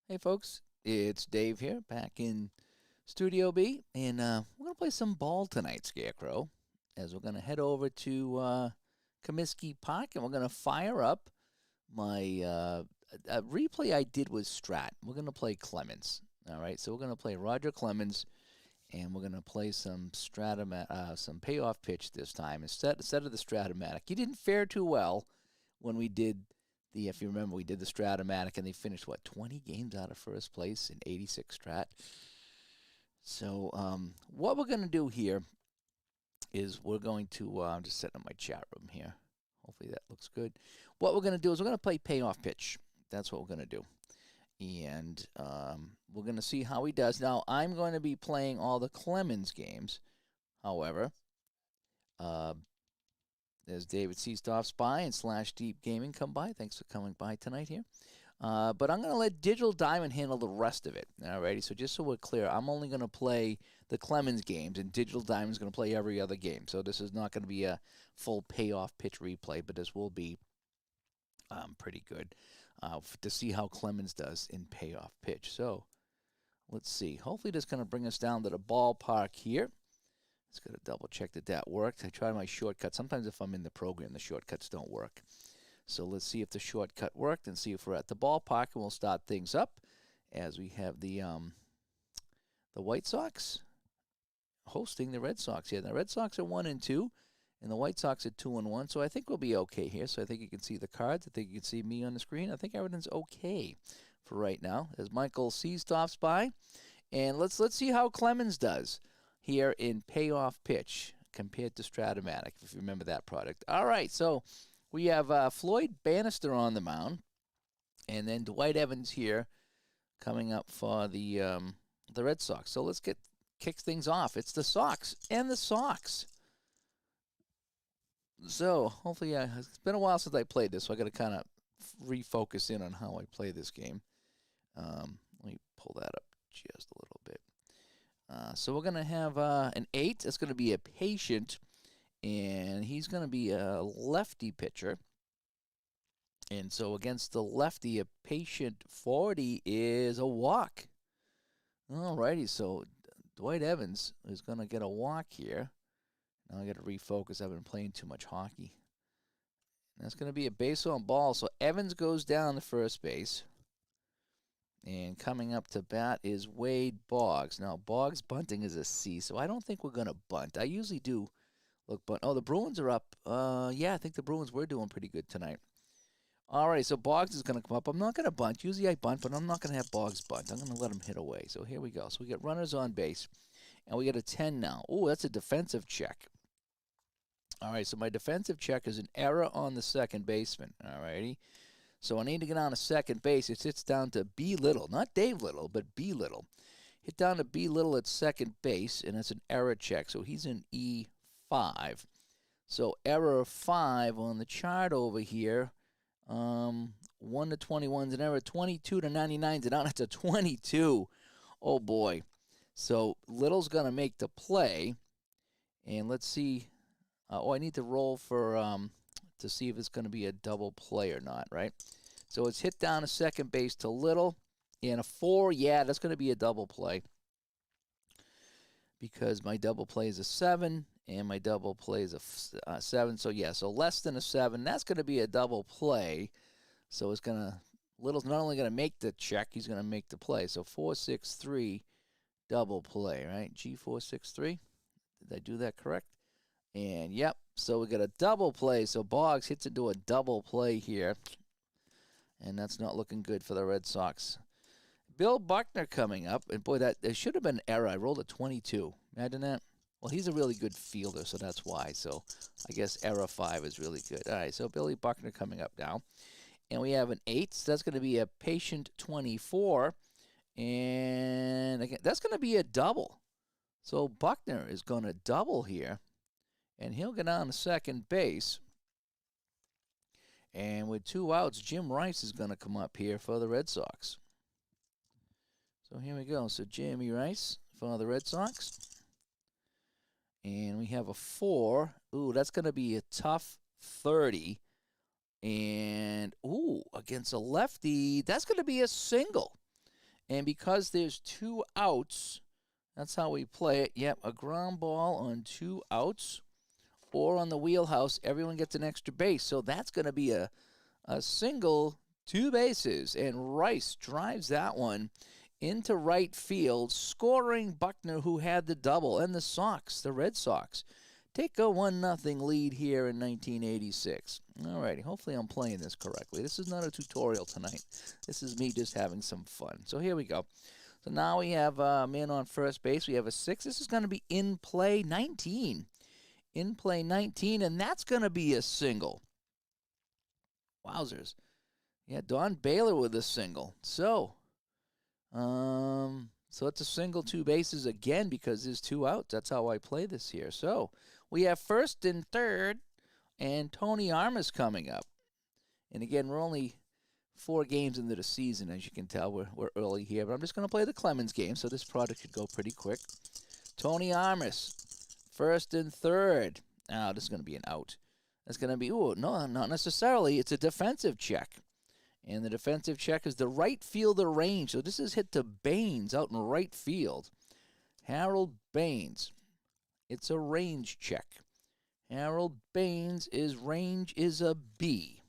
Hey folks, it's Dave here, back in Studio B, and we're gonna play some ball tonight, Scarecrow. As we're gonna head over to Comiskey Park, and we're gonna fire up my a replay I did with Strat. We're gonna play Clemens. All right, so we're gonna play Roger Clemens, and we're gonna play some some payoff pitch this time instead of the Stratomatic. He didn't fare too well when we did if you remember, we did the Stratomatic, and they finished, 20 games out of first place in 86 Strat. So what we're going to do here is we're going to, I'm just setting up my chat room here. Hopefully that looks good. What we're going to do is we're going to play Payoff Pitch. That's what we're going to do. And we're going to see how he does. Now, I'm going to be playing all the Clemens games. However, as David C. stops by and /Deep Gaming come by. Thanks for coming by tonight here. But I'm going to let Digital Diamond handle the rest of it. Alrighty, so just so we're clear, I'm only going to play the Clemens games, and Digital Diamond's going to play every other game. So this is not going to be a full payoff pitch replay, but this will be pretty good to see how Clemens does in payoff pitch. So let's see. Hopefully this is going to bring us down to the ballpark here. Just got to double check that worked. I tried my shortcut. Sometimes if I'm in the program, the shortcuts don't work. So let's see if the shortcut worked and see if we're at the ballpark, and we'll start things up as we have the White Sox hosting the Red Sox here. The Red Sox are 1-2, and the White Sox are 2-1. So I think we'll be okay here. So I think you can see the cards. I think you can see me on the screen. I think everything's okay for right now. As Michael C. stops by, and let's see how Clemens does here in payoff pitch compared to Stratomatic, if you remember that product. All right, so we have Floyd Bannister on the mound, and then Dwight Evans here coming up for the Red Sox. So let's kick things off. It's the Sox and the Sox. So hopefully, it's been a while since I played this, so I got to kind of refocus in on how I play this game. Let me pull that up just a little bit. So we're going to have an 8. That's going to be a patient, and he's going to be a lefty pitcher. And so against the lefty, a patient 40 is a walk. All righty, so Dwight Evans is going to get a walk here. Now I got to refocus. I've been playing too much hockey. And that's going to be a base on ball. So Evans goes down to first base. And coming up to bat is Wade Boggs. Now, Boggs bunting is a C, so I don't think we're going to bunt. I usually do look bunt. Oh, the Bruins are up. Yeah, I think the Bruins were doing pretty good tonight. All right, so Boggs is going to come up. I'm not going to bunt. Usually I bunt, but I'm not going to have Boggs bunt. I'm going to let him hit away. So here we go. So we get runners on base, and we get a 10 now. Oh, that's a defensive check. All right, so my defensive check is an error on the second baseman. All righty. So I need to get on to second base. It sits down to B. Little. Not Dave Little, but B. Little. Hit down to B. Little at second base, and that's an error check. So he's in E5. So error 5 on the chart over here. 1 to 21 is an error. 22 to 99 is down to 22. Oh, boy. So Little's going to make the play. And let's see. I need to roll for to see if it's going to be a double play or not, right? So it's hit down to second base to Little. And a 4, yeah, that's going to be a double play. Because my double play is a 7, and my double play is a 7. So, yeah, so less than a 7. That's going to be a double play. So it's going to, Little's not only going to make the check, he's going to make the play. So 4-6-3, double play, right? G4-6-3. Did I do that correct? And, yep, so we got a double play. So Boggs hits into a double play here. And that's not looking good for the Red Sox. Bill Buckner coming up. And, boy, there should have been an error. I rolled a 22. Imagine that. Well, he's a really good fielder, so that's why. So I guess error 5 is really good. All right, so Billy Buckner coming up now. And we have an 8. So that's going to be a patient 24. And, again, that's going to be a double. So Buckner is going to double here. And he'll get on to second base. And with 2 outs, Jim Rice is going to come up here for the Red Sox. So here we go. So Jimmy Rice for the Red Sox. And we have a 4. Ooh, that's going to be a tough 30. And, ooh, against a lefty, that's going to be a single. And because there's 2 outs, that's how we play it. Yep, a ground ball on 2 outs. Or on the wheelhouse, everyone gets an extra base. So that's going to be a single, 2 bases. And Rice drives that one into right field, scoring Buckner, who had the double. And the Red Sox, take a 1-0 lead here in 1986. All righty, hopefully I'm playing this correctly. This is not a tutorial tonight. This is me just having some fun. So here we go. So now we have a man on first base. We have a 6. This is going to be in play 19. In play 19, and that's going to be a single. Wowzers. Yeah, Don Baylor with a single. So it's a single, 2 bases again because there's 2 outs. That's how I play this here. So we have first and third, and Tony Armas coming up. And again, we're only 4 games into the season, as you can tell. We're early here, but I'm just going to play the Clemens game, so this product should go pretty quick. Tony Armas. First and third. Now, this is going to be an out. That's going to be, no, not necessarily. It's a defensive check. And the defensive check is the right fielder range. So this is hit to Baines out in right field. Harold Baines. It's a range check. Harold Baines' range is a B.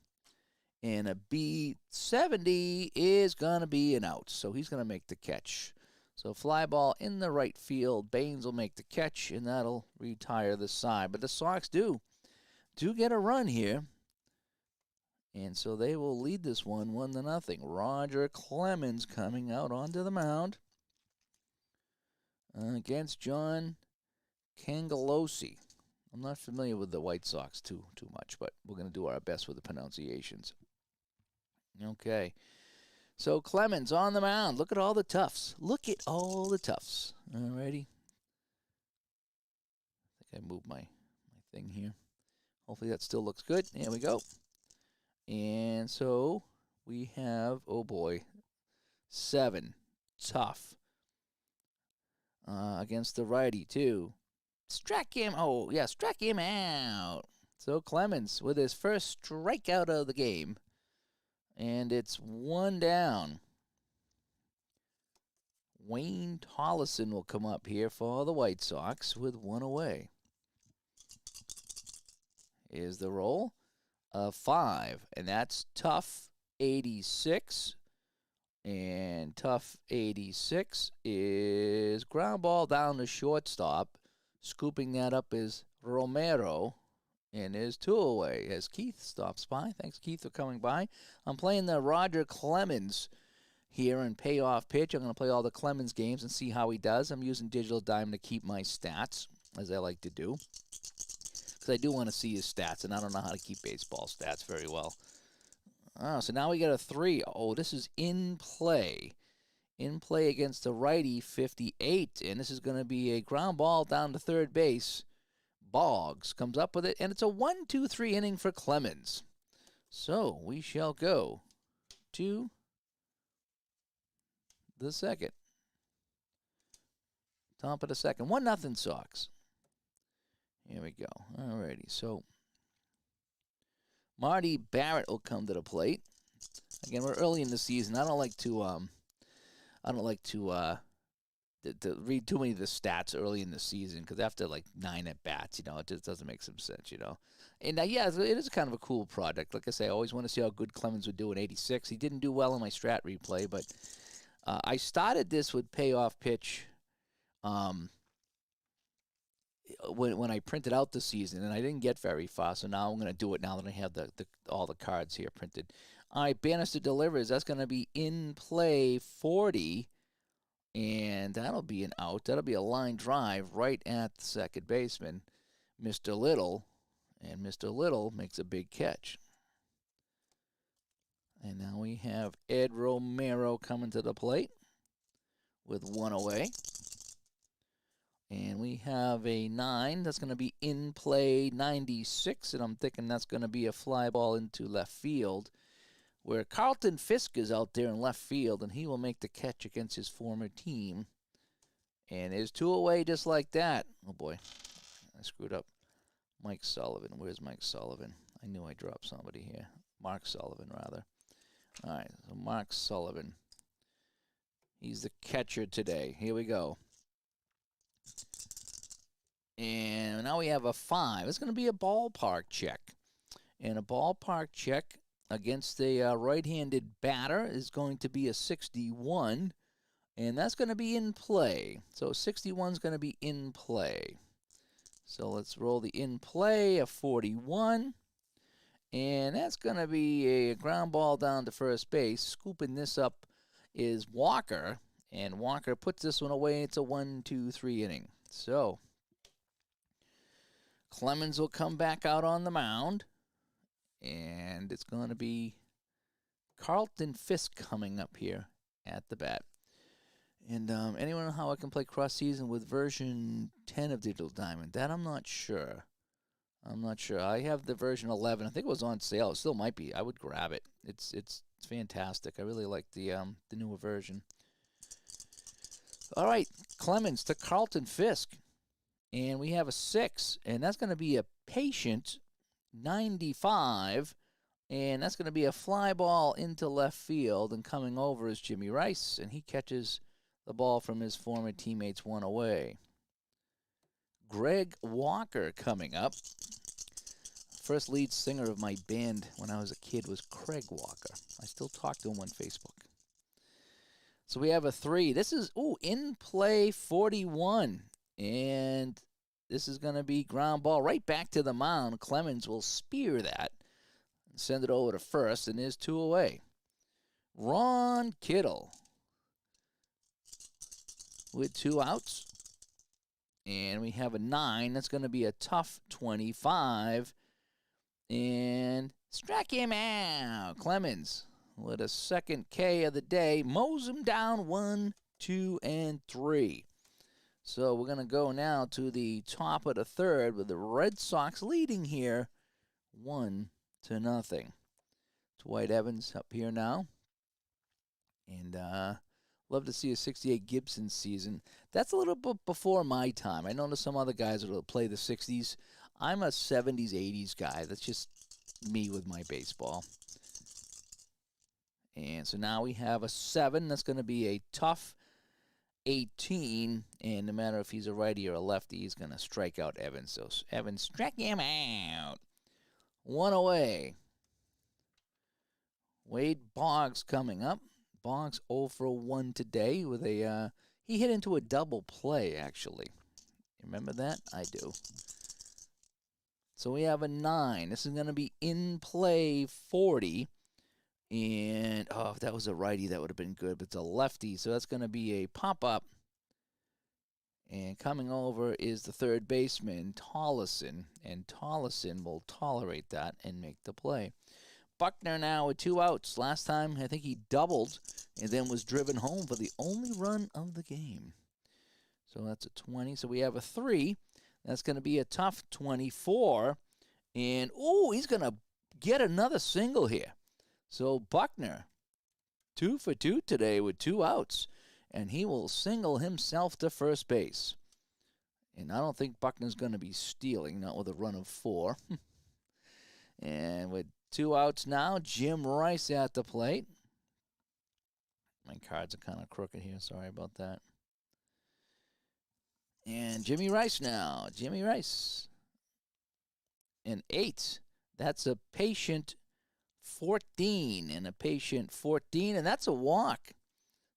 And a B70 is going to be an out. So he's going to make the catch. So fly ball in the right field. Baines will make the catch, and that'll retire the side. But the Sox do get a run here. And so they will lead this one 1-0. Roger Clemens coming out onto the mound against John Cangelosi. I'm not familiar with the White Sox too much, but we're going to do our best with the pronunciations. Okay. So Clemens on the mound. Look at all the toughs. Look at all the toughs. All righty. I think I moved my thing here. Hopefully that still looks good. There we go. And so we have, oh boy, 7 tough against the righty too. Struck him. Oh, yeah, struck him out. So Clemens with his first strikeout of the game. And it's 1 down. Wayne Tollison will come up here for the White Sox with 1 away. Here's the roll of 5, and that's tough 86. And tough 86 is ground ball down to shortstop. Scooping that up is Romero. And there's 2 away as Keith stops by. Thanks, Keith, for coming by. I'm playing the Roger Clemens here in Payoff Pitch. I'm going to play all the Clemens games and see how he does. I'm using Digital Diamond to keep my stats, as I like to do. Because I do want to see his stats, and I don't know how to keep baseball stats very well. Oh, so now we got a 3. Oh, this is in play. In play against the righty, 58. And this is going to be a ground ball down to third base. Boggs comes up with it, and it's a 1-2-3 inning for Clemens. So we shall go to the second. Top of the second. 1-0 Sox. Here we go. Alrighty, so Marty Barrett will come to the plate. Again, we're early in the season. I don't like to read too many of the stats early in the season because after like 9 at bats, it just doesn't make some sense, And yeah, it is kind of a cool product. Like I say, I always want to see how good Clemens would do in '86. He didn't do well in my strat replay, but I started this with Payoff Pitch when I printed out the season, and I didn't get very far. So now I'm going to do it now that I have all the cards here printed. All right, Bannister delivers. That's going to be in play 40. And that'll be an out. That'll be a line drive right at the second baseman, Mr. Little. And Mr. Little makes a big catch. And now we have Ed Romero coming to the plate with 1 away. And we have a 9. That's going to be in play 96. And I'm thinking that's going to be a fly ball into left field, where Carlton Fisk is out there in left field, and he will make the catch against his former team. And there's 2 away just like that. Oh, boy. I screwed up. Mike Sullivan. Where's Mike Sullivan? I knew I dropped somebody here. Mark Sullivan, rather. All right, so Mark Sullivan He's the catcher today. Here we go. And now we have a 5. It's going to be a ballpark check. And a ballpark check against a right-handed batter is going to be a 61. And that's going to be in play. So 61 is going to be in play. So let's roll the in play, a 41. And that's going to be a ground ball down to first base. Scooping this up is Walker. And Walker puts this one away. It's a 1-2-3 inning. So Clemens will come back out on the mound. And it's going to be Carlton Fisk coming up here at the bat. And anyone know how I can play cross-season with version 10 of Digital Diamond? That I'm not sure. I have the version 11. I think it was on sale. It still might be. I would grab it. It's fantastic. I really like the newer version. All right, Clemens to Carlton Fisk. And we have a 6. And that's going to be a patient 95. And that's going to be a fly ball into left field. And coming over is Jimmy Rice. And he catches the ball from his former teammates one away. Greg Walker coming up. First lead singer of my band when I was a kid was Craig Walker. I still talk to him on Facebook. So we have a 3. This is, in play 41. And this is going to be ground ball right back to the mound. Clemens will spear that and send it over to first, and there's 2 away. Ron Kittle with 2 outs. And we have a 9. That's going to be a tough 25. And struck him out. Clemens with a second K of the day. Mows him down 1, 2, and 3. So we're going to go now to the top of the third with the Red Sox leading here 1-0. Dwight Evans up here now. And love to see a 68 Gibson season. That's a little bit before my time. I know there's some other guys that will play the 60s. I'm a 70s, 80s guy. That's just me with my baseball. And so now we have a 7. That's going to be a tough 18. And no matter if he's a righty or a lefty, he's going to strike out Evans. So Evans struck him out. 1 away. Wade Boggs coming up. Boggs 0 for 1 today with a, he hit into a double play, actually. Remember that? I do. So we have a 9. This is going to be in play 40. And, if that was a righty, that would have been good. But it's a lefty, so that's going to be a pop-up. And coming over is the third baseman, Tollison. And Tollison will tolerate that and make the play. Buckner now with 2 outs. Last time, I think he doubled and then was driven home for the only run of the game. So that's a 20. So we have a 3. That's going to be a tough 24. And, he's going to get another single here. So Buckner, 2 for 2 today with 2 outs. And he will single himself to first base. And I don't think Buckner's going to be stealing, not with a run of 4. And with 2 outs now, Jim Rice at the plate. My cards are kind of crooked here. Sorry about that. And Jimmy Rice now. Jimmy Rice. An 8. That's a patient 14. And a patient 14. And that's a walk.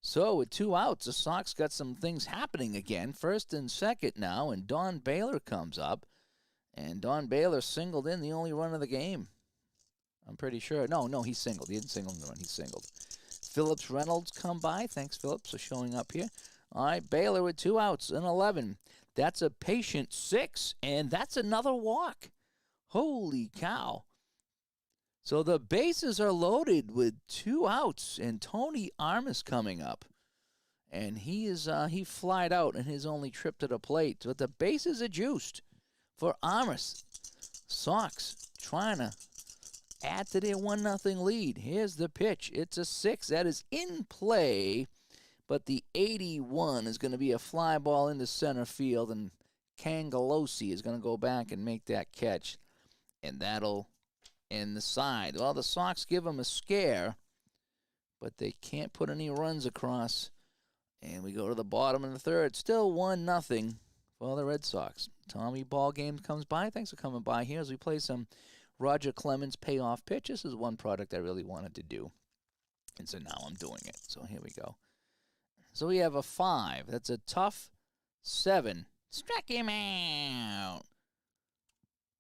So with 2 outs, the Sox got some things happening again. First and second now. And Don Baylor comes up. And Don Baylor singled in the only run of the game. I'm pretty sure. No, he singled. He didn't single in the run. He singled. Phillips Reynolds come by. Thanks, Phillips, for showing up here. All right, Baylor with 2 outs and 11. That's a patient 6, and that's another walk. Holy cow. So the bases are loaded with 2 outs, and Tony Armas coming up. And he flied out in his only trip to the plate. But the bases are juiced for Armas. Sox trying to add to their 1-0 lead. Here's the pitch. It's a 6. That is in play. But the 81 is going to be a fly ball into center field. And Cangalosi is going to go back and make that catch. And that'll end the side. Well, the Sox give them a scare. But they can't put any runs across And we go to the bottom of the third. Still 1-0 for the Red Sox. Tommy Ball Game comes by. Thanks for coming by here as we play some Roger Clemens Payoff Pitch. This is one product I really wanted to do. And so now I'm doing it. So here we go. So we have a 5. That's a tough 7. Struck him out.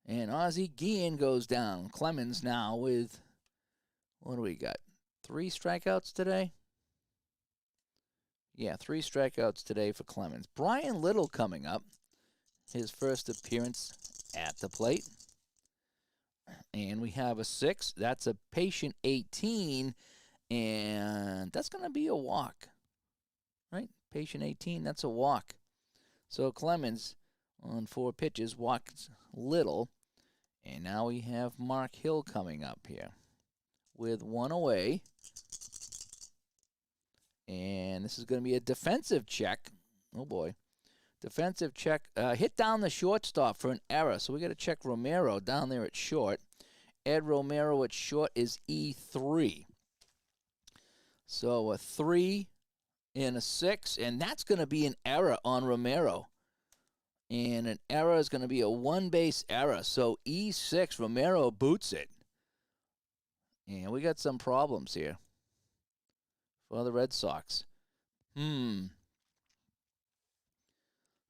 And Ozzie Guillen goes down. Clemens now with, what do we got? 3 strikeouts today? Yeah, 3 strikeouts today for Clemens. Brian Little coming up. His first appearance at the plate. And we have a 6. That's a patient 18. And that's going to be a walk. Right? Patient 18, that's a walk. So Clemens on 4 pitches walks Little. And now we have Mark Hill coming up here with 1 away. And this is going to be a defensive check. Oh, boy. Defensive check. Hit down the shortstop for an error. So we got to check Romero down there at short. Ed Romero at short is E3. So a 3 and a 6. And that's going to be an error on Romero. And an error is going to be a 1-base error. So E6, Romero boots it. And we got some problems here for the Red Sox.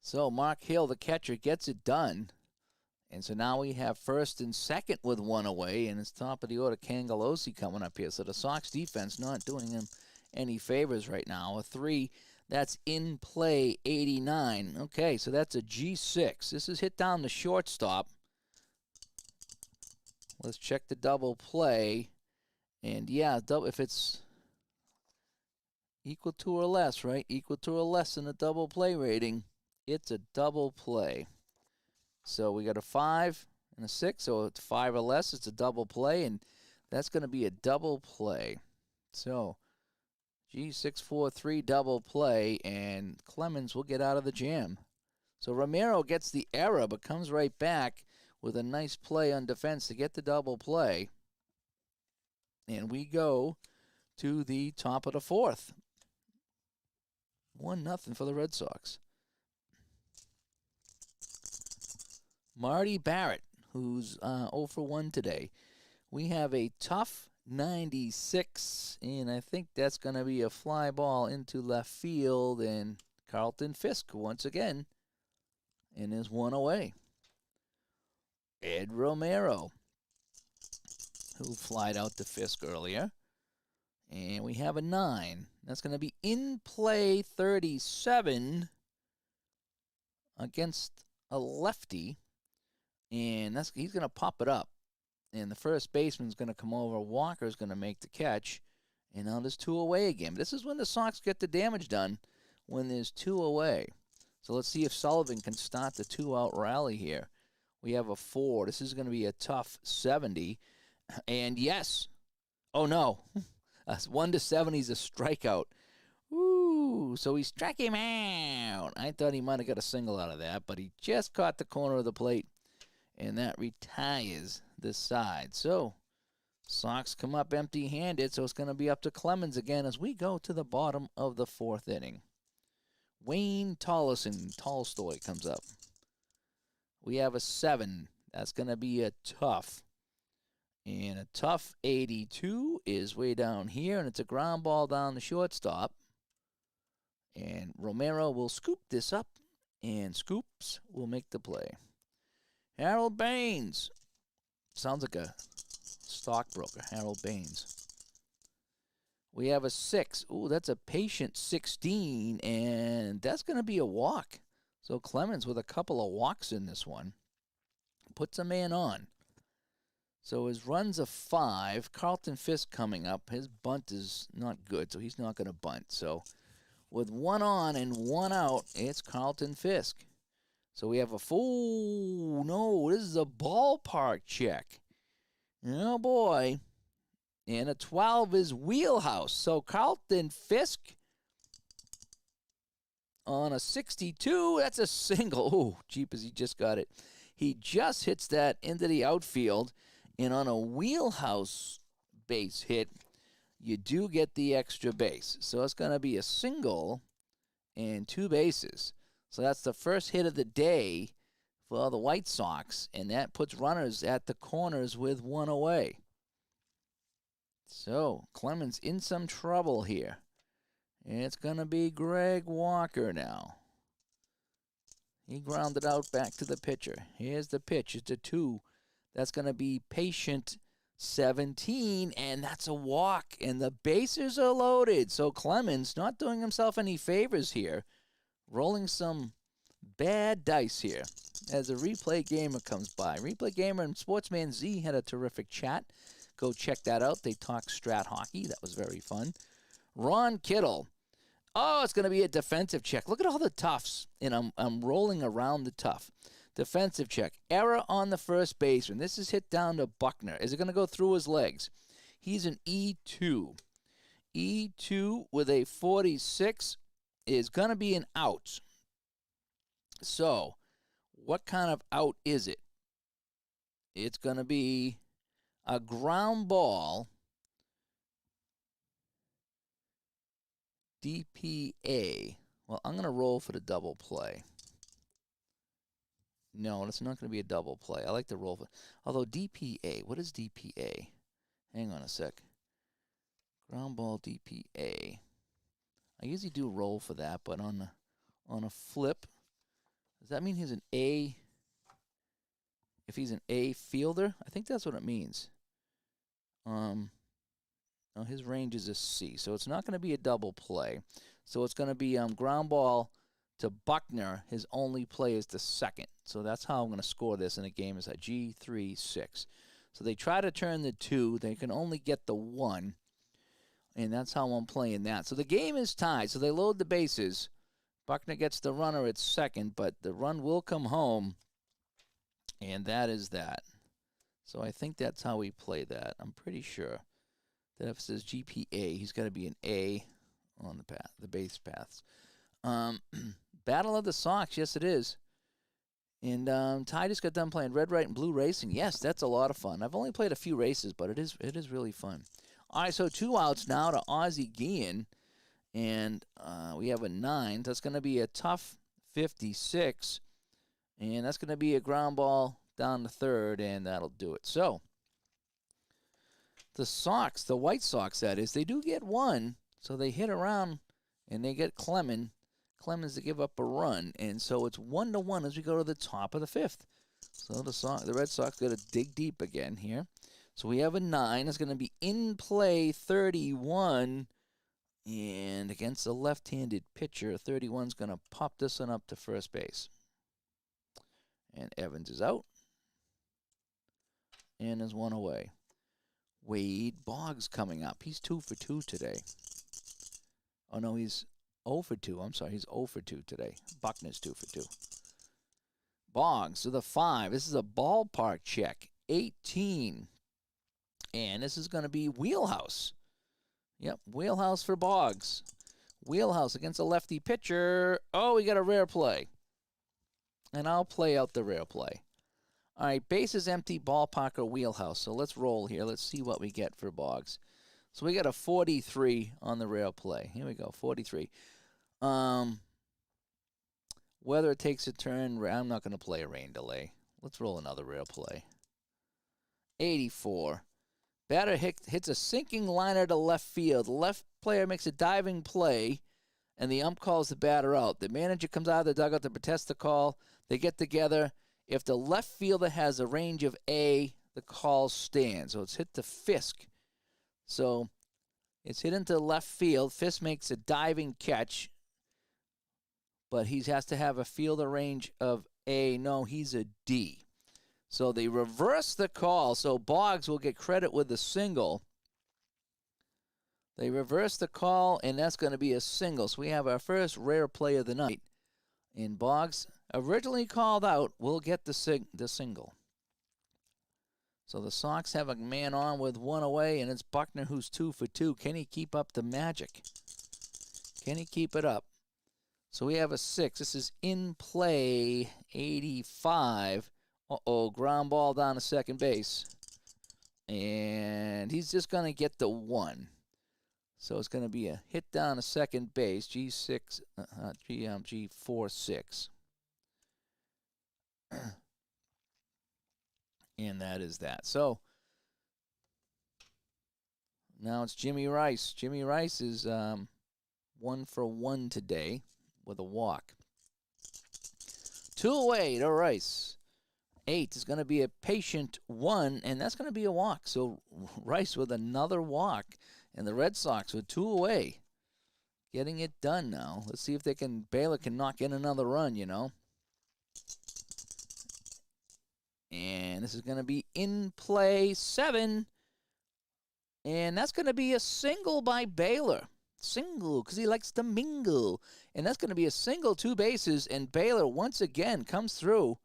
So Mark Hill, the catcher, gets it done. And so now we have first and second with 1 away. And it's top of the order, Cangelosi coming up here. So the Sox defense not doing him any favors right now. A 3, that's in play 89. Okay, so that's a G6. This is hit down the shortstop. Let's check the double play. And yeah, if it's equal to or less, right? Equal to or less than a double play rating, it's a double play. So we got a 5 and a 6, so it's 5 or less, it's a double play, and that's going to be a double play. So G643 double play, and Clemens will get out of the jam. So Romero gets the error, but comes right back with a nice play on defense to get the double play. And we go to the top of the 4th. 1-0 for the Red Sox. Marty Barrett, who's 0 for 1 today. We have a tough 96, and I think that's going to be a fly ball into left field, and Carlton Fisk once again, and is 1 away. Ed Romero, who flied out to Fisk earlier, and we have a 9. That's going to be in play 37 against a lefty, and he's going to pop it up. And the first baseman's going to come over. Walker's going to make the catch. And now there's 2 away again. This is when the Sox get the damage done, when there's 2 away. So let's see if Sullivan can start the 2-out rally here. We have a 4. This is going to be a tough 70. And yes. Oh, no. 1 to 70 is a strikeout. Ooh, so he struck him out. I thought he might have got a single out of that, but he just caught the corner of the plate. And that retires this side. So Sox come up empty-handed, so it's going to be up to Clemens again as we go to the bottom of the 4th inning. Wayne Tolstoy comes up. We have a 7. That's going to be a tough. And a tough 82 is way down here, and it's a ground ball down the shortstop. And Romero will scoop this up, and Scoops will make the play. Harold Baines. Sounds like a stockbroker, Harold Baines. We have a 6. Ooh, that's a patient 16, and that's going to be a walk. So Clemens with a couple of walks in this one. Puts a man on. So his run's a 5. Carlton Fisk coming up. His bunt is not good, so he's not going to bunt. So with 1 on and 1 out, it's Carlton Fisk. So we have a full, no, this is a ballpark check. Oh, boy. And a 12 is wheelhouse. So Carlton Fisk on a 62, that's a single. Oh, jeepers, he just got it. He just hits that into the outfield. And on a wheelhouse base hit, you do get the extra base. So it's going to be a single and 2 bases. So that's the first hit of the day for the White Sox, and that puts runners at the corners with 1 away. So Clemens in some trouble here. And it's going to be Greg Walker now. He grounded out back to the pitcher. Here's the pitch. It's a 2. That's going to be patient 17, and that's a walk. And the bases are loaded. So Clemens not doing himself any favors here. Rolling some bad dice here as a Replay Gamer comes by. Replay Gamer and Sportsman Z had a terrific chat. Go check that out. They talked Strat Hockey. That was very fun. Ron Kittle. Oh, it's going to be a defensive check. Look at all the toughs, and I'm rolling around the tough. Defensive check. Error on the first baseman. This is hit down to Buckner. Is it going to go through his legs? He's an E2. E2 with a 46 is going to be an out. So, what kind of out is it? It's going to be a ground ball. DPA. Well, I'm going to roll for the double play. No, it's not going to be a double play. I like to roll for... Although DPA, what is DPA? Hang on a sec. Ground ball DPA. I usually do roll for that, but on a flip, does that mean he's an A? If he's an A fielder? I think that's what it means. No, his range is a C, so it's not going to be a double play. So it's going to be ground ball to Buckner. His only play is the second. So that's how I'm going to score this in a game is at G3-6. So they try to turn the 2. They can only get the 1. And that's how I'm playing that. So the game is tied. So they load the bases. Buckner gets the runner at second, but the run will come home. And that is that. So I think that's how we play that. I'm pretty sure. That if it says GPA, he's got to be an A on the path, the base paths. Battle of the Sox, yes it is. And Ty just got done playing Red, White, and Blue Racing. Yes, that's a lot of fun. I've only played a few races, but it is really fun. All right, so 2 outs now to Ozzie Guillen, and we have a 9. That's going to be a tough 56, and that's going to be a ground ball down the third, and that'll do it. So the Sox, the White Sox, that is, they do get 1, so they hit around, and they get Clemens to give up a run, and so it's 1-1 as we go to the top of the 5th. So the Red Sox got to dig deep again here. So we have a 9. It's going to be in play 31, and against a left-handed pitcher, 31's going to pop this one up to first base. And Evans is out, and there's 1 away. Wade Boggs coming up. He's 2 for 2 today. Oh, no, he's 0 for 2. I'm sorry, he's 0 for 2 today. Buckner's 2 for 2. Boggs to the 5. This is a ballpark check. 18. And this is going to be wheelhouse. Yep, wheelhouse for Boggs. Wheelhouse against a lefty pitcher. Oh, we got a rare play. And I'll play out the rare play. All right, base is empty, ballpark or wheelhouse. So let's roll here. Let's see what we get for Boggs. So we got a 43 on the rail play. Here we go, 43. Whether it takes a turn, I'm not going to play a rain delay. Let's roll another rail play. 84. Batter hits a sinking liner to left field. The left player makes a diving play, and the ump calls the batter out. The manager comes out of the dugout to protest the call. They get together. If the left fielder has a range of A, the call stands. So it's hit to Fisk. So it's hit into left field. Fisk makes a diving catch, but he has to have a fielder range of A. No, he's a D. So they reverse the call. So Boggs will get credit with the single. They reverse the call, and that's going to be a single. So we have our first rare play of the night. And Boggs, originally called out, will get the single. So the Sox have a man on with 1 away, and it's Buckner who's 2 for 2. Can he keep up the magic? Can he keep it up? So we have a 6. This is in play 85. Uh-oh, ground ball down to second base. And he's just going to get the 1. So it's going to be a hit down to second base, G6, G4-6. And that is that. So now it's Jimmy Rice. Jimmy Rice is 1 for 1 today with a walk. 2 away to Rice. 8 is going to be a patient 1, and that's going to be a walk. So Rice with another walk, and the Red Sox with 2 away. Getting it done now. Let's see if Baylor can knock in another run, you know. And this is going to be in play 7. And that's going to be a single by Baylor. Single, because he likes to mingle. And that's going to be a single, 2 bases. And Baylor, once again, comes through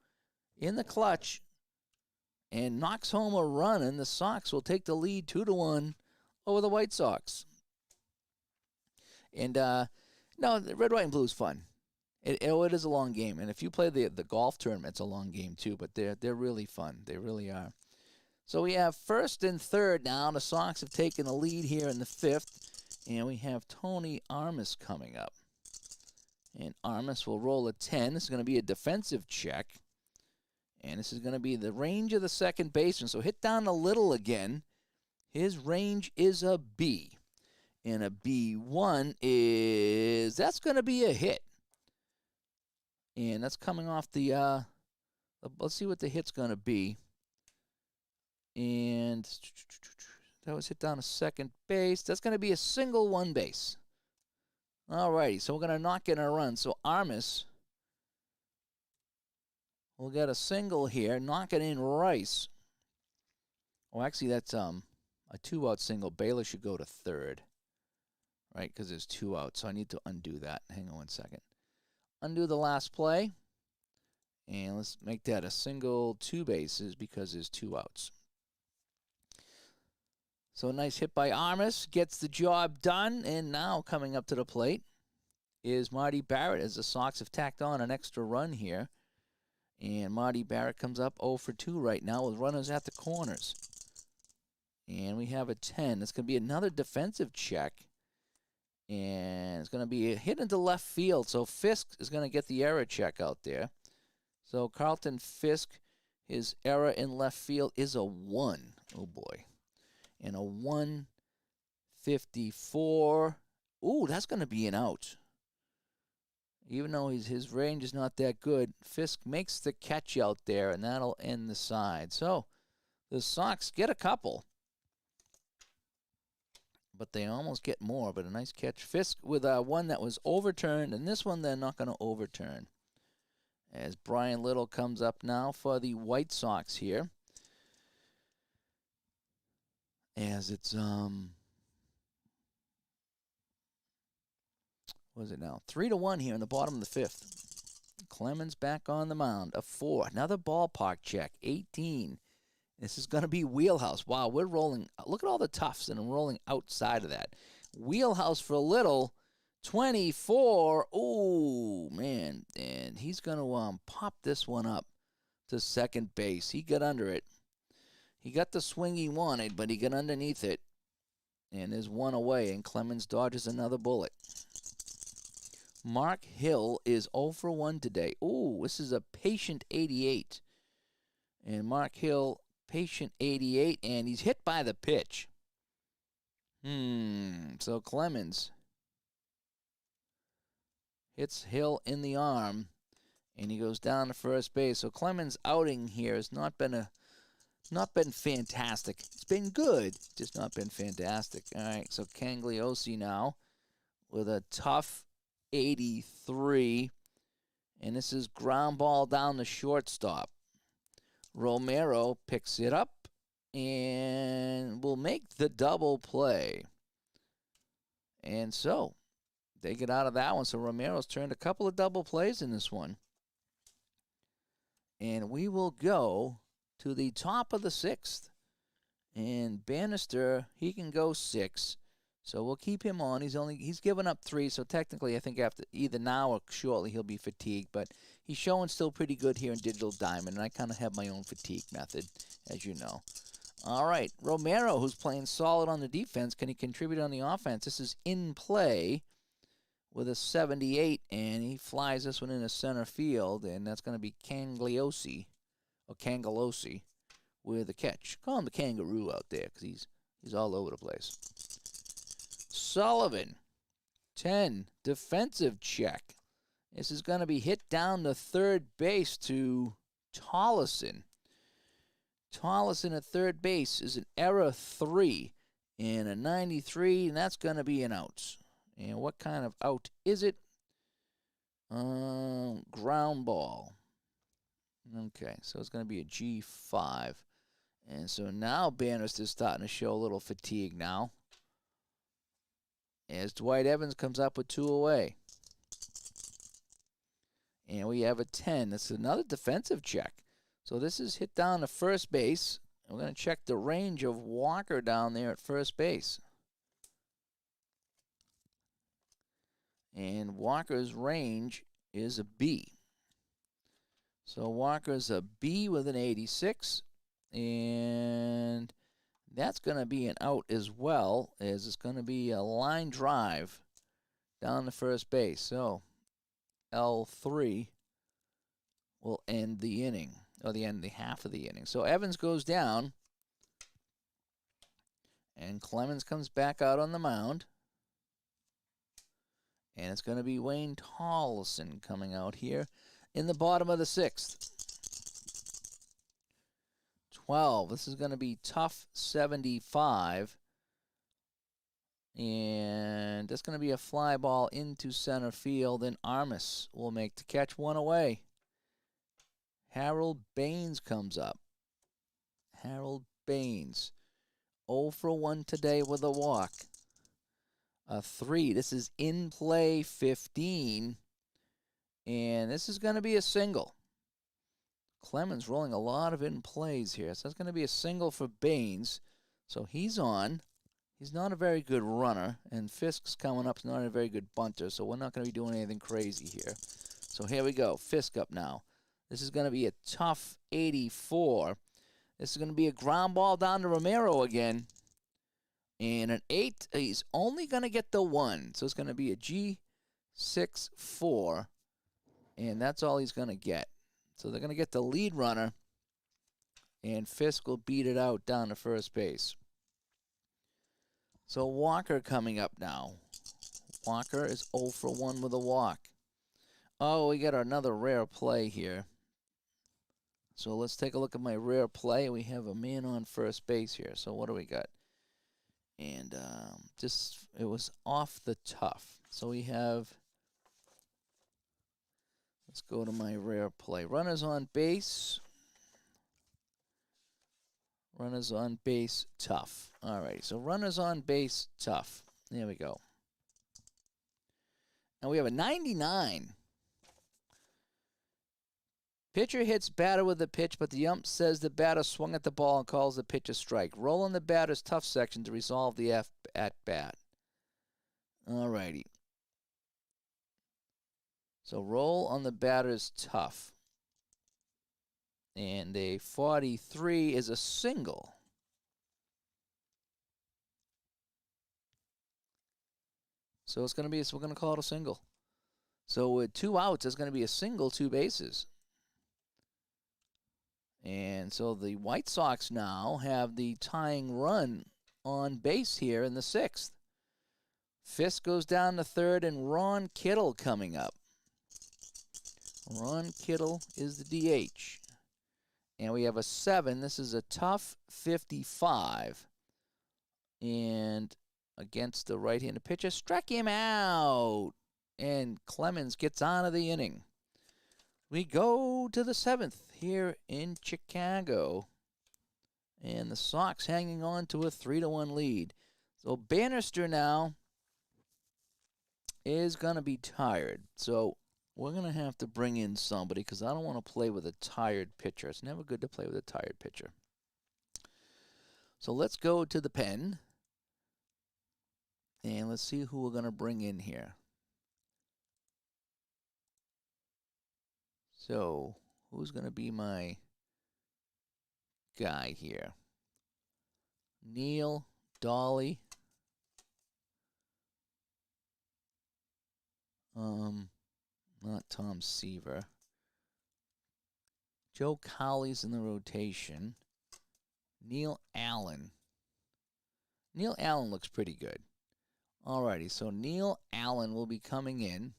in the clutch and knocks home a run. And the Sox will take the lead 2-1 over the White Sox. And, no, the Red, White, and Blue is fun. It is a long game. And if you play the golf tournament, it's a long game too. But they're really fun. They really are. So we have first and third now. The Sox have taken the lead here in the 5th. And we have Tony Armas coming up. And Armas will roll a 10. This is going to be a defensive check. And this is going to be the range of the second baseman. So hit down a little again. His range is a B. And a B1 that's going to be a hit. And that's coming off the, let's see what the hit's going to be. And that was hit down to second base. That's going to be a single 1 base. All righty, so we're going to knock in a run. So Armas will get a single here, knocking in Rice. Oh, actually, that's a 2-out single. Baylor should go to third, right, because there's 2 outs. So I need to undo that. Hang on 1 second. Undo the last play, and let's make that a single 2 bases because there's 2 outs. So a nice hit by Armas, gets the job done, and now coming up to the plate is Marty Barrett as the Sox have tacked on an extra run here. And Marty Barrett comes up 0 for 2 right now with runners at the corners. And we have a 10. It's going to be another defensive check. And it's going to be a hit into left field. So Fisk is going to get the error check out there. So Carlton Fisk, his error in left field is a 1. Oh, boy. And a 154. Ooh, that's going to be an out. Even though his range is not that good, Fisk makes the catch out there, and that'll end the side. So the Sox get a couple. But they almost get more, but a nice catch. Fisk with one that was overturned, and this one they're not going to overturn. As Brian Little comes up now for the White Sox here. As it's, what is it now? 3-1 here in the bottom of the 5th. Clemens back on the mound. A 4. Another ballpark check. 18. This is going to be wheelhouse. Wow, we're rolling. Look at all the toughs, and I'm rolling outside of that. Wheelhouse for Little. 24. Oh, man. And he's going to pop this one up to second base. He got under it. He got the swing he wanted, but he got underneath it. And there's 1 away, and Clemens dodges another bullet. Mark Hill is 0 for 1 today. Ooh, this is a patient 88. And Mark Hill, patient 88, and he's hit by the pitch. So Clemens hits Hill in the arm, and he goes down to first base. So Clemens' outing here has not been fantastic. It's been good, just not been fantastic. All right, so Cangliosi now with a tough 83, and this is ground ball down the shortstop. Romero picks it up and will make the double play. And so they get out of that one. So Romero's turned a couple of double plays in this one. And we will go to the top of the 6th. And Bannister, he can go 6. So we'll keep him on. He's given up 3, so technically I think after either now or shortly he'll be fatigued. But he's showing still pretty good here in Digital Diamond, and I kind of have my own fatigue method, as you know. All right, Romero, who's playing solid on the defense. Can he contribute on the offense? This is in play with a 78, and he flies this one into center field, and that's going to be Cangliosi with a catch. Call him the kangaroo out there because he's all over the place. Sullivan, 10, defensive check. This is going to be hit down to third base to Tollison. Tollison at third base is an error 3 and a 93, and that's going to be an out. And what kind of out is it? Ground ball. Okay, so it's going to be a G5. And so now Bannister's starting to show a little fatigue now, as Dwight Evans comes up with 2 away. And we have a 10. That's another defensive check. So this is hit down to first base. We're going to check the range of Walker down there at first base. And Walker's range is a B. So Walker's a B with an 86. And that's going to be an out as well, as it's going to be a line drive down to first base. So L3 will end the inning, or the half of the inning. So Evans goes down, and Clemens comes back out on the mound. And it's going to be Wayne Tollison coming out here in the bottom of the 6th. 12. This is going to be tough 75. And that's going to be a fly ball into center field, and Armas will make the catch, 1 away. Harold Baines comes up. Harold Baines, 0 for 1 today with a walk. A 3. This is in play 15. And this is going to be a single. Clemens rolling a lot of in plays here. So that's going to be a single for Baines. So he's on. He's not a very good runner. And Fisk's coming up. He's not a very good bunter. So we're not going to be doing anything crazy here. So here we go. Fisk up now. This is going to be a tough 84. This is going to be a ground ball down to Romero again. And an 8, he's only going to get the 1. So it's going to be a G6-4. And that's all he's going to get. So they're going to get the lead runner. And Fisk will beat it out down to first base. So Walker coming up now. Walker is 0 for 1 with a walk. Oh, we got another rare play here. So let's take a look at my rare play. We have a man on first base here. So what do we got? And it was off the tough. So we have, let's go to my rare play. Runners on base. Runners on base, tough. All right, so runners on base, tough. There we go. And we have a 99. Pitcher hits batter with the pitch, but the ump says the batter swung at the ball and calls the pitch a strike. Roll on the batter's tough section to resolve the at-bat. All righty. So roll on the batter's tough. And a 43 is a single. So it's going to be, so we're going to call it a single. So with 2 outs, it's going to be a single, 2 bases. And so the White Sox now have the tying run on base here in the 6th. Fisk goes down to third, and Ron Kittle coming up. Ron Kittle is the DH. And we have a 7. This is a tough 55. And against the right-handed pitcher, struck him out. And Clemens gets out of the inning. We go to the 7th here in Chicago. And the Sox hanging on to a 3-1 lead. So Bannister now is going to be tired. So we're going to have to bring in somebody because I don't want to play with a tired pitcher. It's never good to play with a tired pitcher. So let's go to the pen. And let's see who we're going to bring in here. So who's going to be my guy here? Neil, Dolly. Not Tom Seaver. Joe Cowley's in the rotation. Neil Allen. Neil Allen looks pretty good. Alrighty, so Neil Allen will be coming in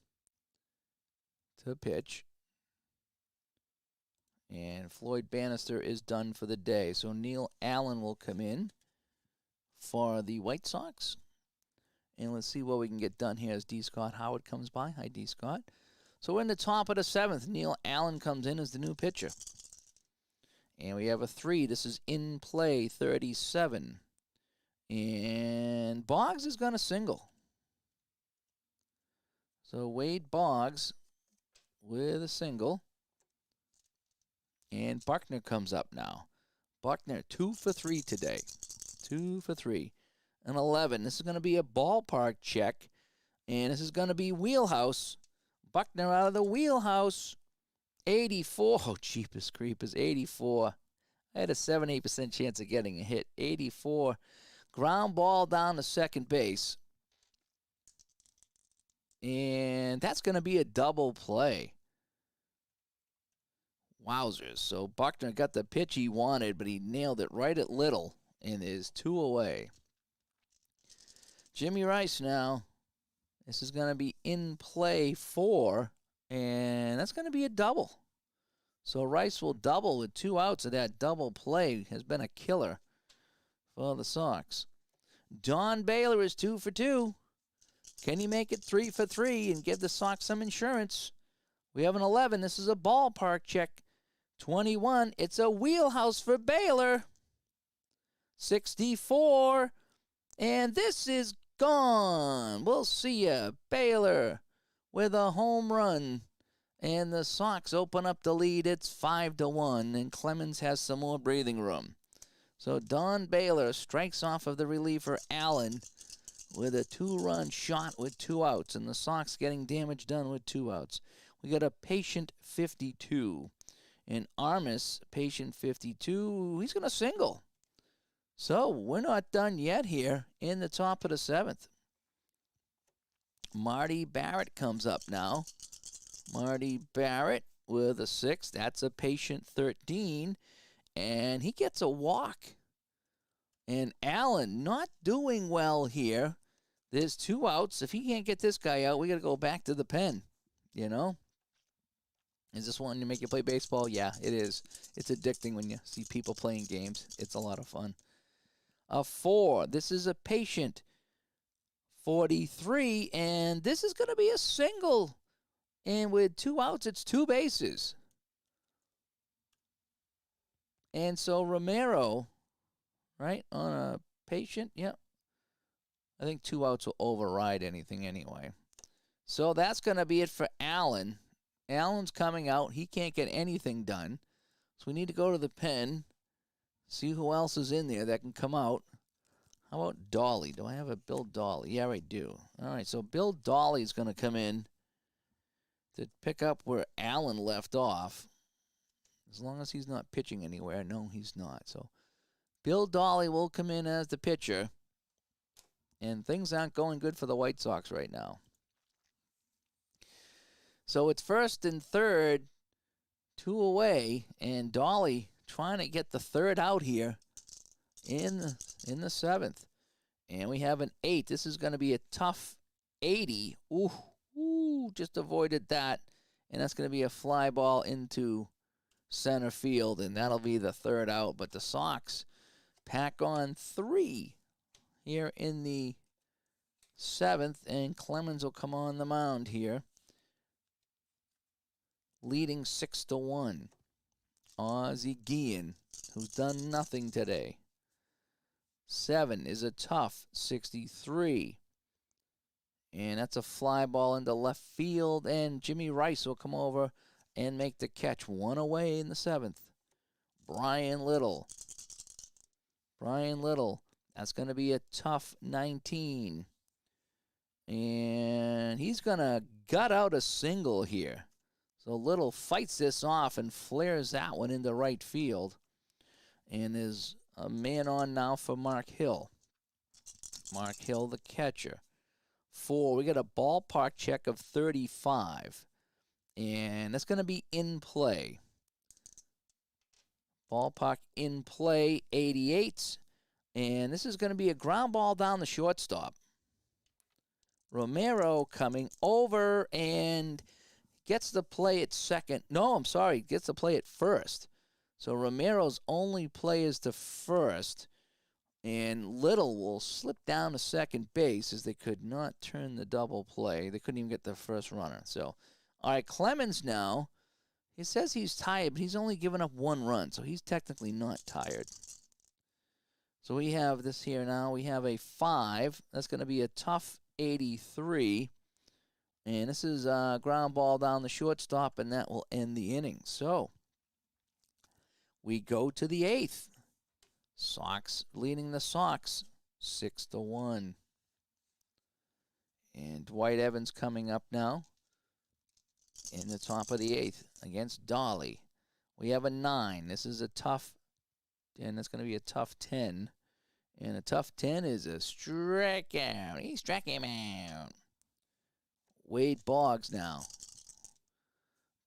to pitch. And Floyd Bannister is done for the day. So Neil Allen will come in for the White Sox. And let's see what we can get done here as D. Scott Howard comes by. Hi, D. Scott. So we're in the top of the 7th. Neil Allen comes in as the new pitcher. And we have a 3. This is in play, 37. And Boggs is going to single. So Wade Boggs with a single. And Buckner comes up now. Buckner, 2 for 3 today. 2 for 3. An 11. This is going to be a ballpark check. And this is going to be wheelhouse. Buckner out of the wheelhouse. 84. Oh, cheapest creepers. 84. I had a 78% chance of getting a hit. 84. Ground ball down to second base. And that's going to be a double play. Wowzers. So Buckner got the pitch he wanted, but he nailed it right at Little and is 2 away. Jimmy Rice now. This is going to be in play 4, and that's going to be a double. So Rice will double with 2 outs, and that double play has been a killer for the Sox. Don Baylor is 2 for 2. Can he make it 3 for 3 and give the Sox some insurance? We have an 11. This is a ballpark check. 21. It's a wheelhouse for Baylor. 64. And this is gone. We'll see ya. Baylor with a home run. And the Sox open up the lead. It's 5-1. And Clemens has some more breathing room. So Don Baylor strikes off of the reliever Allen with a 2-run shot with 2 outs. And the Sox getting damage done with 2 outs. We got a patient 52. And Armas, patient 52, he's going to single. So we're not done yet here in the top of the 7th. Marty Barrett comes up now. Marty Barrett with a 6. That's a patient 13. And he gets a walk. And Allen not doing well here. There's 2 outs. If he can't get this guy out, we got to go back to the pen. You know? Is this one to make you play baseball? Yeah, it is. It's addicting when you see people playing games. It's a lot of fun. A 4. This is a patient 43, and this is going to be a single. And with 2 outs, it's 2 bases. And so Romero, right, on a patient, yep. I think 2 outs will override anything anyway. So that's going to be it for Allen. Allen's coming out. He can't get anything done. So we need to go to the pen, see who else is in there that can come out. How about Dolly? Do I have a Bill Dolly? Yeah, I do. All right, so Bill Dolly's going to come in to pick up where Allen left off. As long as he's not pitching anywhere. No, he's not. So Bill Dolly will come in as the pitcher. And things aren't going good for the White Sox right now. So it's 1st and 3rd, 2 away, and Dolly trying to get the 3rd out here in the 7th. And we have an 8. This is going to be a tough 80. Ooh, just avoided that. And that's going to be a fly ball into center field, and that'll be the 3rd out. But the Sox pack on 3 here in the 7th, and Clemens will come on the mound here, leading 6-1. Ozzie Guillen, who's done nothing today. 7 is a tough 63. And that's a fly ball into left field, and Jimmy Rice will come over and make the catch. 1 away in the 7th. Brian Little. That's going to be a tough 19. And he's going to gut out a single here. So Little fights this off and flares that one into right field. And there's a man on now for Mark Hill. Mark Hill, the catcher. 4. We got a ballpark check of 35. And that's going to be in play. Ballpark in play, 88. And this is going to be a ground ball down the shortstop. Romero coming over and gets the play at second. No, I'm sorry, gets the play at first. So Romero's only play is to first. And Little will slip down to second base as they could not turn the double play. They couldn't even get the first runner. So, all right, Clemens now. He says he's tired, but he's only given up 1 run, so he's technically not tired. So we have this here now. We have a 5. That's going to be a tough 83. And this is a ground ball down the shortstop, and that will end the inning. So we go to the 8th. Sox leading the Sox 6-1. And Dwight Evans coming up now in the top of the 8th against Dolly. We have a 9. This is a tough, and that's going to be a tough 10. And a tough 10 is a strikeout. He struck him out. Wade Boggs now.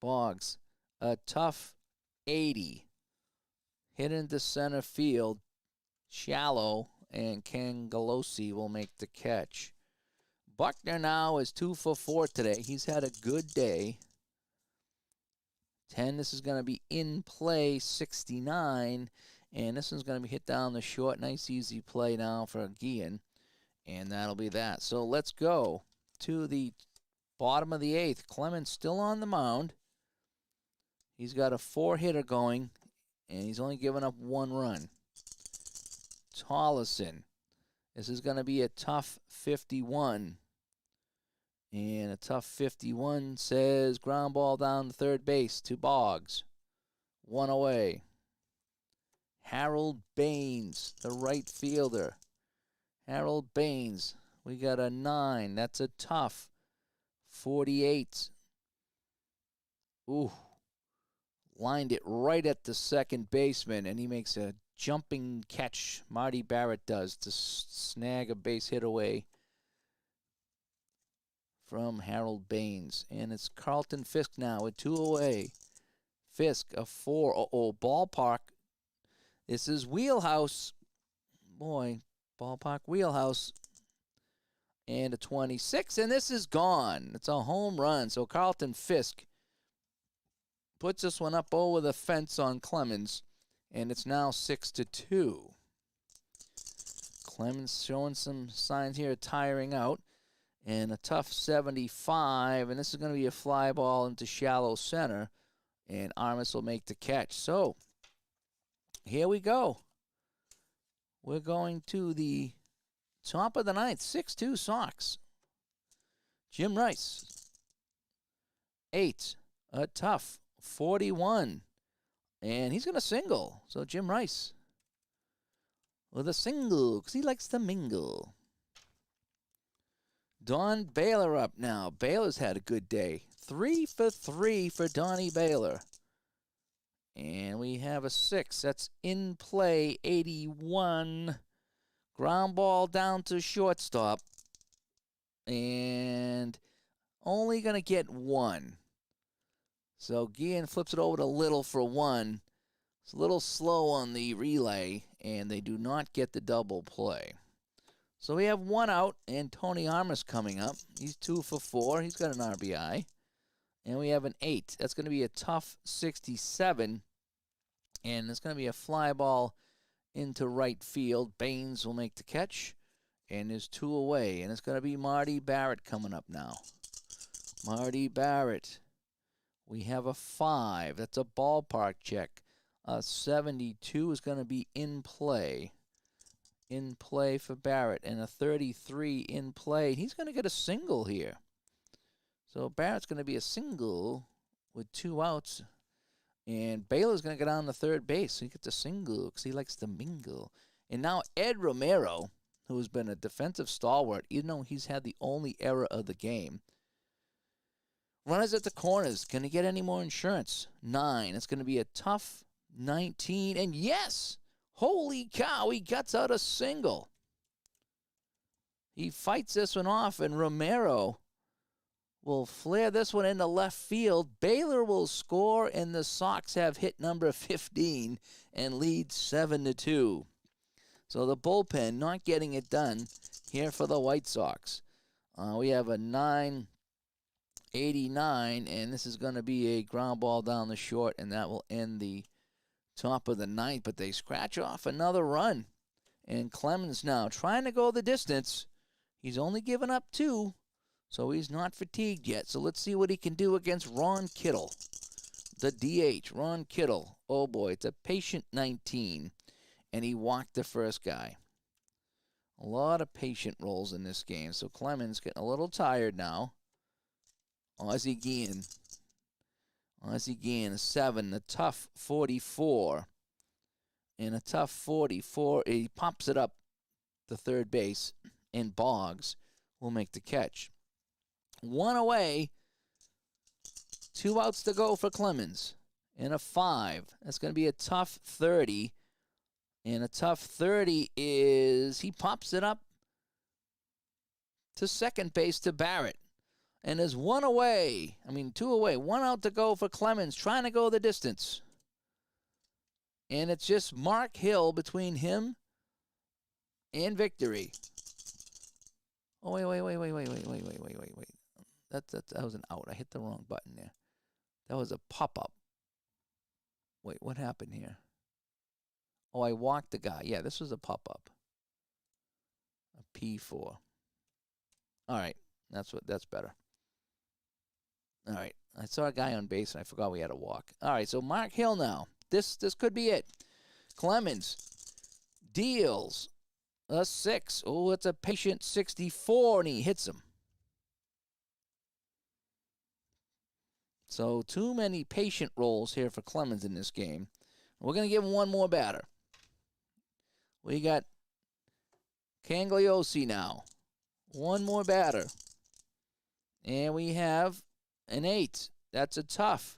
Boggs, a tough 80. Hit into center field. Shallow, and Kangalosi will make the catch. Buckner now is 2 for 4 today. He's had a good day. 10, this is going to be in play, 69. And this one's going to be hit down the short. Nice, easy play now for Guillen. And that'll be that. So let's go to the bottom of the 8th. Clemens still on the mound. He's got a 4-hitter going, and he's only given up 1 run. Tollison. This is going to be a tough 51. And a tough 51 says ground ball down to third base to Boggs. 1 away. Harold Baines, the right fielder. Harold Baines. We got a 9. That's a tough 48. Ooh. Lined it right at the second baseman, and he makes a jumping catch. Marty Barrett does to snag a base hit away from Harold Baines. And it's Carlton Fisk now with 2 away. Fisk, a 4. Uh-oh, ballpark. This is wheelhouse. Boy, ballpark wheelhouse. And a 26, and this is gone. It's a home run. So Carlton Fisk puts this one up over the fence on Clemens, and it's now 6-2. Clemens showing some signs here of tiring out. And a tough 75, and this is going to be a fly ball into shallow center, and Armas will make the catch. So here we go. We're going to the top of the 9th, 6-2 Sox. Jim Rice, 8, a tough 41, and he's going to single. So Jim Rice with a single because he likes to mingle. Don Baylor up now. Baylor's had a good day. 3 for 3 for Donnie Baylor. And we have a 6. That's in play, 81. Ground ball down to shortstop. And only going to get 1. So Guillen flips it over to Little for 1. It's a little slow on the relay, and they do not get the double play. So we have 1 out, and Tony Armas coming up. He's 2 for 4. He's got an RBI. And we have an 8. That's going to be a tough 67. And it's going to be a fly ball into right field. Baines will make the catch. And there's 2 away. And it's going to be Marty Barrett coming up now. Marty Barrett. We have a 5. That's a ballpark check. A 72 is going to be in play. In play for Barrett, and a 33 in play. He's going to get a single here. So Barrett's going to be a single with 2 outs, and Baylor's going to get on the third base. So he gets a single because he likes to mingle. And now Ed Romero, who has been a defensive stalwart, even though he's had the only error of the game. Runners at the corners. Can he get any more insurance? 9. It's going to be a tough 19, and yes, Holy cow, he cuts out a single. He fights this one off, and Romero will flare this one into left field. Baylor will score, and the Sox have hit number 15 and lead 7-2. So the bullpen not getting it done here for the White Sox. We have a 9-89, and this is going to be a ground ball down the short, and that will end the top of the ninth. But they scratch off another run, and Clemens now trying to go the distance. He's only given up 2, so he's not fatigued yet. So let's see what he can do against Ron Kittle, the DH. Ron Kittle, oh boy, it's a patient 19, and he walked the first guy. A lot of patient rolls in this game. So Clemens getting a little tired now. Ozzie Guillen, a 7, a tough 44. And a tough 44, he pops it up to third base, and Boggs will make the catch. 1 away, 2 outs to go for Clemens, and a 5. That's going to be a tough 30. And a tough 30 is he pops it up to second base to Barrett. And there's 2 away, 1 out to go for Clemens, trying to go the distance. And it's just Mark Hill between him and victory. Oh, wait. That was an out. I hit the wrong button there. That was a pop-up. Wait, what happened here? Oh, I walked the guy. Yeah, this was a pop-up. A P4. All right, that's better. All right, I saw a guy on base, and I forgot we had a walk. All right, so Mark Hill now. This could be it. Clemens deals a 6. Oh, it's a patient 64, and he hits him. So too many patient rolls here for Clemens in this game. We're going to give him one more batter. We got Cagliossi now. One more batter. And we have an 8. That's a tough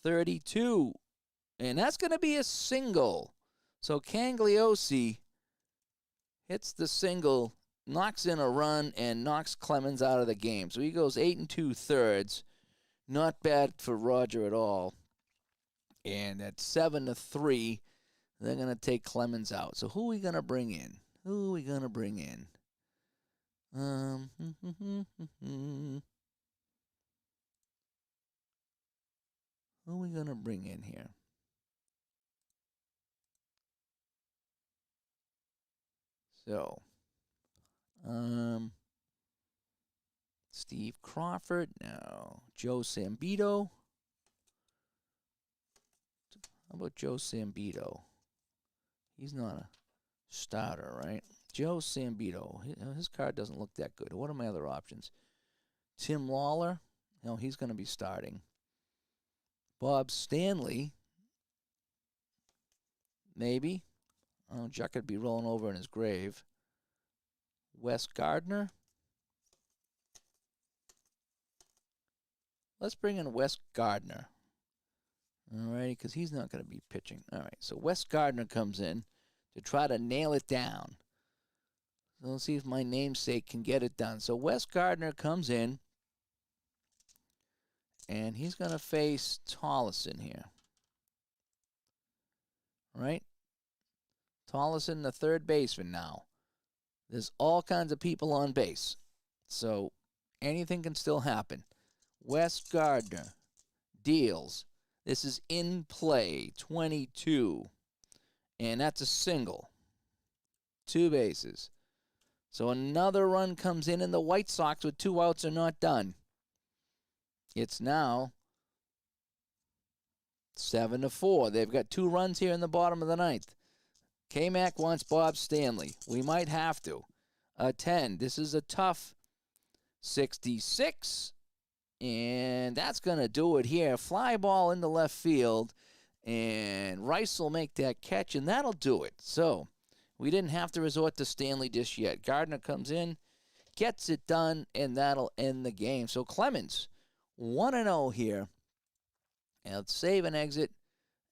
32. And that's going to be a single. So Cagliossi hits the single, knocks in a run, and knocks Clemens out of the game. So he goes 8 2/3. Not bad for Roger at all. And at 7-3, they're going to take Clemens out. So who are we going to bring in? Who are we going to bring in? Who are we going to bring in here? So, Steve Crawford, no. Joe Sambito. How about Joe Sambito? He's not a starter, right? Joe Sambito. His card doesn't look that good. What are my other options? Tim Lawler. No, he's going to be starting. Bob Stanley. Maybe. Oh, Chuck could be rolling over in his grave. Wes Gardner. Let's bring in Wes Gardner. Alrighty, because he's not going to be pitching. All right, so Wes Gardner comes in to try to nail it down. So let's see if my namesake can get it done. So Wes Gardner comes in, and he's going to face Tollison here. All right? Tollison, the third baseman now. There's all kinds of people on base. So anything can still happen. Wes Gardner deals. This is in play, 22. And that's a single. 2 bases. So another run comes in, and the White Sox with 2 outs are not done. It's now 7-4. They've got 2 runs here in the bottom of the ninth. K-Mac wants Bob Stanley. We might have to. A 10. This is a tough 66. And that's going to do it here. Fly ball into left field. And Rice will make that catch, and that'll do it. So we didn't have to resort to Stanley just yet. Gardner comes in, gets it done, and that'll end the game. So Clemens, 1-0 here. And let's save and exit.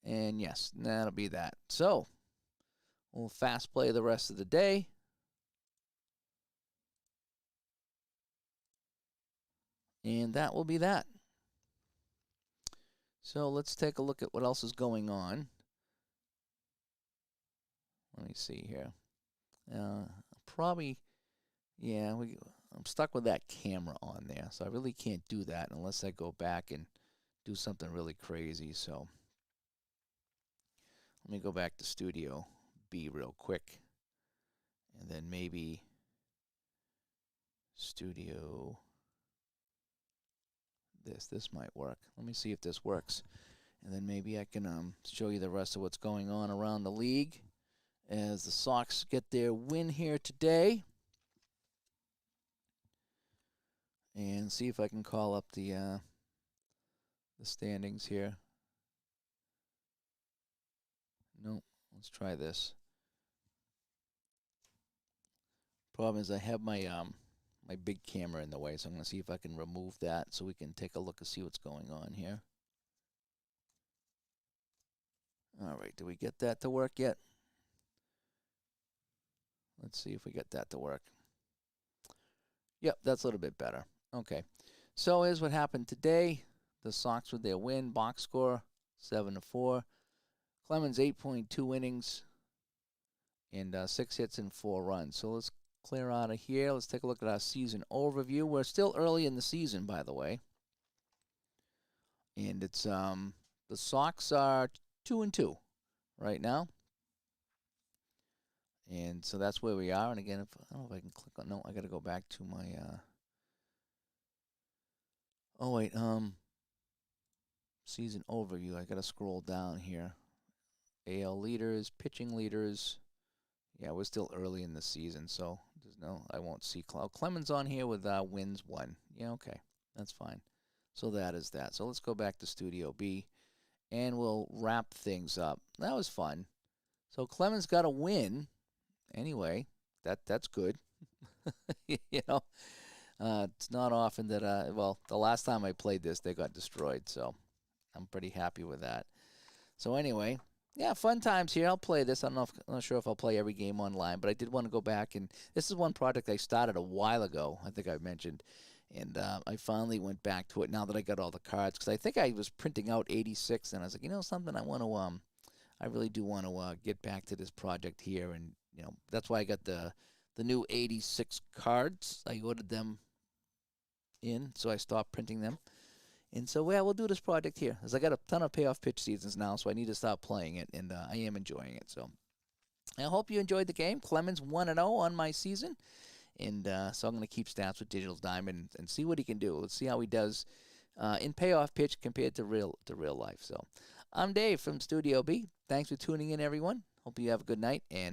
And yes, that'll be that. So We'll fast play the rest of the day. And that will be that. So let's take a look at what else is going on. Let me see here. Probably, yeah, I'm stuck with that camera on there, so I really can't do that unless I go back and do something really crazy. So let me go back to Studio B real quick, and then maybe Studio this might work. Let me see if this works, and then maybe I can show you the rest of what's going on around the league as the Sox get their win here today, and see if I can call up the standings here. No, let's try this. Problem is I have my my big camera in the way, so I'm going to see if I can remove that so we can take a look and see what's going on here. All right, did we get that to work yet? Let's see if we get that to work. Yep, that's a little bit better. Okay, so here's what happened today. The Sox with their win, box score 7-4. Clemens 8.2 innings and 6 hits and 4 runs. So let's clear out of here. Let's take a look at our season overview. We're still early in the season, by the way. And it's the Sox are 2-2 right now. And so that's where we are. And again, I don't know if I can click on, no, I got to go back to my, oh wait, season overview. I got to scroll down here. AL leaders, pitching leaders. Yeah, we're still early in the season, so there's no, I won't see Clemens on here with wins 1. Yeah, okay, that's fine. So that is that. So let's go back to Studio B, and we'll wrap things up. That was fun. So Clemens got a win. Anyway, that's good. You know, it's not often that, well, the last time I played this, they got destroyed, so I'm pretty happy with that. So anyway, yeah, fun times here. I'll play this. I'm not sure if I'll play every game online, but I did want to go back, and this is one project I started a while ago, I think I mentioned, and I finally went back to it now that I got all the cards, because I think I was printing out 86, and I was like, you know something, I want to, I really do want to get back to this project here, and you know, that's why I got the new 86 cards. I ordered them in, so I stopped printing them. And so, yeah, we'll do this project here, as I got a ton of Payoff Pitch seasons now, so I need to stop playing it, and I am enjoying it. So I hope you enjoyed the game. Clemens 1-0 on my season, and so I'm going to keep stats with Digital Diamond and see what he can do. Let's see how he does in Payoff Pitch compared to real life. So I'm Dave from Studio B. Thanks for tuning in, everyone. Hope you have a good night, and